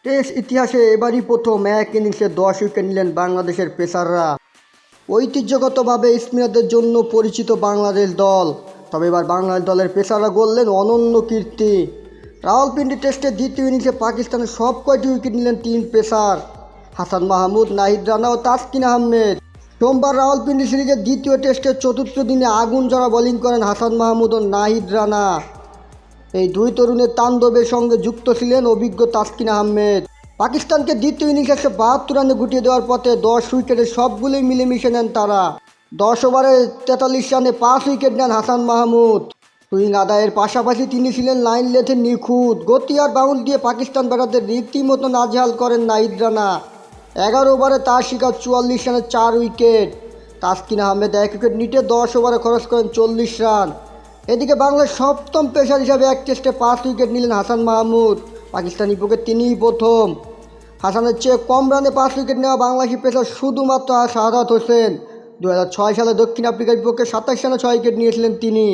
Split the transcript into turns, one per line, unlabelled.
Test ইতিহাসে এবারই প্রথম এক ইনিংসে 10 উইকেট নিলেন বাংলাদেশের পেসাররা। ঐতিহ্যগতভাবে স্পিনারদের জন্য পরিচিত বাংলাদেশ দল, তবে এবার বাংলাদেশ দলের পেসাররা গড়লেন অনন্য কীর্তি। রাওয়ালপিন্ডি টেস্টের দ্বিতীয় ইনিংসে পাকিস্তানের সব কয়টি উইকেট নিলেন 3 পেসার, হাসান মাহমুদ, নাহিদ রানা ও তাসকিন আহমেদ। সোমবার রাওয়ালপিন্ডি সিরিজের দ্বিতীয় টেস্টের চতুর্থ দিনে আগুন ঝরা বোলিং করেন হাসান মাহমুদ ও নাহিদ রানা। এই দুই তরুণের তাণ্ডবের সঙ্গে যুক্ত ছিলেন অভিজ্ঞ তাসকিন আহমেদ। পাকিস্তানকে দ্বিতীয় ইনিংসে 172 রানে গুটিয়ে দেওয়ার পথে 10 উইকেটে সবগুলোই মিলেমিশে নেন তারা। 10 ওভারে 43 রানে 5 উইকেট নেন হাসান মাহমুদ। সুইং আদায়ের পাশাপাশি তিনি ছিলেন লাইন লেথে নিখুঁত। গতি আর বাউন্স দিয়ে পাকিস্তান ব্যাটারদের রীতিমতো নাজেহাল করেন নাহিদ রানা। 11 ওভারে তার শিকার 44 রানে 4 উইকেট। তাসকিন আহমেদ 1 উইকেট নিতে 10 ওভারে খরচ করেন 40 রান। এদিকে বাংলার সপ্তম পেসার হিসাবে এক টেস্টে 5 উইকেট নিলেন হাসান মাহমুদ। পাকিস্তানি বিপক্ষে তিনিই প্রথম। হাসানের চেয়ে কম রানে 5 উইকেট নেওয়া বাংলাদেশি পেসার শুধুমাত্র শাহাদাত হোসেন। 2006 সালে দক্ষিণ আফ্রিকার বিপক্ষে 27 রানে 6 উইকেট নিয়েছিলেন তিনি।